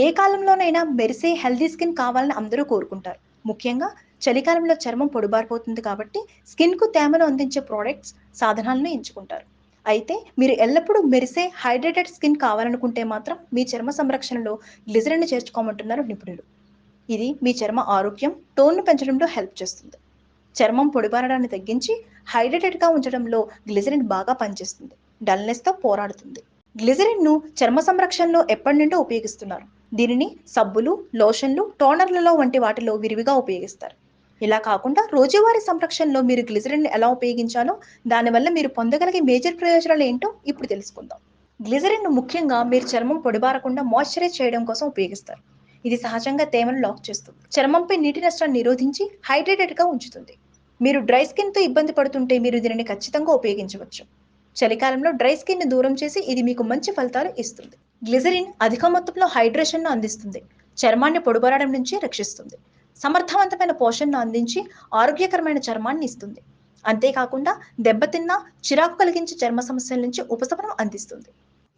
ఏ కాలంలోనైనా మెరిసే healthy skin కావాలని అందరూ కోరుకుంటారు. ముఖ్యంగా చలికాలంలో చర్మం పొడిబారిపోతుంది కాబట్టి స్కిన్‌కు తేమను అందించే ప్రొడక్ట్స్, సాధనాలను ఎంచుకుంటారు. అయితే మీరు ఎల్లప్పుడూ మెరిసే హైడ్రేటెడ్ స్కిన్ కావాలనుకుంటే మాత్రం మీ చర్మ సంరక్షణలో గ్లిజరిన్‌ని చేర్చుకోమంటున్నారు నిపుణులు. ఇది మీ చర్మ ఆరోగ్యం, టోన్‌ను పెంచడంలో హెల్ప్ చేస్తుంది. చర్మం పొడిబారడాన్ని తగ్గించి హైడ్రేటెడ్‌గా ఉంచడంలో గ్లిజరిన్ బాగా పనిచేస్తుంది. డల్‌నెస్‌తో పోరాడుతుంది. గ్లిజరిన్‌ను చర్మ సంరక్షణలో ఎప్పటినుండో ఉపయోగిస్తున్నారు. దీనిని సబ్బులు, లోషన్లు, టోనర్లలో వంటి వాటిలో విరివిగా ఉపయోగిస్తారు. ఇలా కాకుండా రోజువారీ సంరక్షణలో మీరు గ్లిజరిన్‌ని ఎలా ఉపయోగించాలో, దానివల్ల మీరు పొందగలిగే మేజర్ ప్రయోజనాలు ఏంటో ఇప్పుడు తెలుసుకుందాం. గ్లిజరిన్‌ను ముఖ్యంగా మీరు చర్మం పొడిబారకుండా మాయిశ్చరైజ్ చేయడం కోసం ఉపయోగిస్తారు. ఇది సహజంగా తేమను లాక్ చేస్తుంది. చర్మంపై నీటి నష్టాన్ని నిరోధించి హైడ్రేటెడ్‌గా ఉంచుతుంది. మీరు డ్రై స్కిన్‌తో ఇబ్బంది పడుతుంటే మీరు దీనిని ఖచ్చితంగా ఉపయోగించవచ్చు. చలికాలంలో డ్రై స్కిన్‌ని దూరం చేసి ఇది మీకు మంచి ఫలితాలు ఇస్తుంది. గ్లిజరిన్ అధిక మొత్తంలో హైడ్రేషన్‌ను అందిస్తుంది. చర్మాన్ని పొడిబారడం నుంచి రక్షిస్తుంది. సమర్థవంతమైన పోషణను అందించి ఆరోగ్యకరమైన చర్మాన్ని ఇస్తుంది. అంతేకాకుండా దెబ్బతిన్న, చిరాకు కలిగించే చర్మ సమస్యల నుంచి ఉపశమనం అందిస్తుంది.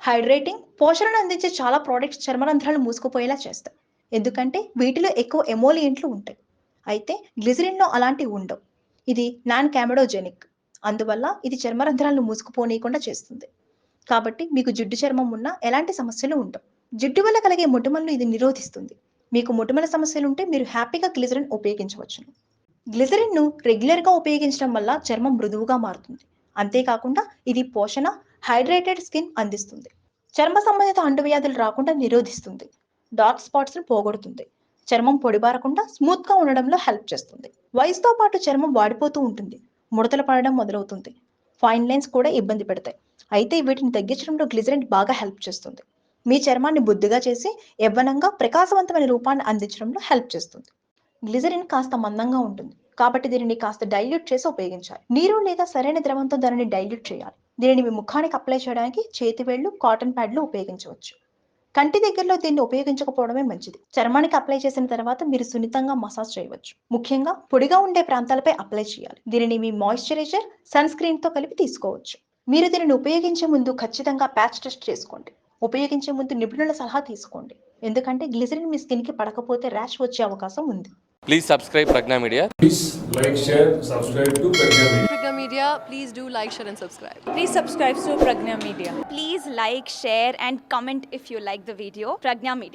హైడ్రేటింగ్, పోషణను అందించే చాలా ప్రొడక్ట్స్ చర్మరంధ్రాలు మూసుకుపోయేలా చేస్తాయి. ఎందుకంటే వీటిలో ఎక్కువ ఎమోలియంట్లు ఉంటాయి. అయితే గ్లిజరిన్‌లో అలాంటివి ఉండవు. ఇది నాన్ కామెడోజెనిక్. అందువల్ల ఇది చర్మరంధ్రాలను మూసుకుపోనీయకుండా చేస్తుంది. కాబట్టి మీకు జిడ్డు చర్మం ఉన్నా ఎలాంటి సమస్యలు ఉండవు. జిడ్డు వల్ల కలిగే మొటిమలను ఇది నిరోధిస్తుంది. మీకు మొటిమల సమస్యలుంటే మీరు హ్యాపీగా గ్లిజరిన్ ఉపయోగించవచ్చును. గ్లిజరిన్‌ను రెగ్యులర్‌గా ఉపయోగించడం వల్ల చర్మం మృదువుగా మారుతుంది. అంతేకాకుండా ఇది పోషణ, హైడ్రేటెడ్ స్కిన్ అందిస్తుంది. చర్మ సంబంధిత అంటువ్యాధులు రాకుండా నిరోధిస్తుంది. డార్క్ స్పాట్స్‌ను పోగొడుతుంది. చర్మం పొడిబారకుండా స్మూత్‌గా ఉండడంలో హెల్ప్ చేస్తుంది. వయసుతో పాటు చర్మం వాడిపోతూ ఉంటుంది. ముడతలు పడడం మొదలవుతుంది. ఫైన్ లైన్స్ కూడా ఇబ్బంది పెడతాయి. అయితే వీటిని తగ్గించడంలో గ్లిజరిన్ బాగా హెల్ప్ చేస్తుంది. మీ చర్మాన్ని బొద్దుగా చేసి యవ్వనంగా, ప్రకాశవంతమైన రూపాన్ని అందించడంలో హెల్ప్ చేస్తుంది. గ్లిజరిన్ కాస్త మందంగా ఉంటుంది. కాబట్టి దీనిని కాస్త డైల్యూట్ చేసి ఉపయోగించాలి. నీరు లేదా సరైన ద్రవంతో దానిని డైల్యూట్ చేయాలి. దీనిని మీ ముఖానికి అప్లై చేయడానికి చేతివేళ్లు, కాటన్ ప్యాడ్లు ఉపయోగించవచ్చు. కంటి దగ్గరలో దీన్ని ఉపయోగించకపోవడమే మంచిది. చర్మానికి అప్లై చేసిన తర్వాత మీరు సున్నితంగా మసాజ్ చేయవచ్చు. ముఖ్యంగా పొడిగా ఉండే ప్రాంతాలపై అప్లై చేయాలి. దీనిని మీ మాయిశ్చరైజర్, సన్ స్క్రీన్తో కలిపి తీసుకోవచ్చు. మీరు దీనిని ఉపయోగించే ముందు ఖచ్చితంగా ప్యాచ్ టెస్ట్ చేసుకోండి. ఉపయోగించే ముందు నిపుణుల సలహా తీసుకోండి. ఎందుకంటే గ్లిజరిన్ మీ స్కిన్‌కి పడకపోతే ర్యాష్ వచ్చే అవకాశం ఉంది. Please subscribe Pragna Media. Please like, share, subscribe to Pragna Media. Pragna Media, please do like, share and subscribe. Please subscribe to Pragna Media. Please like, share and comment if you like the video. Pragna Media.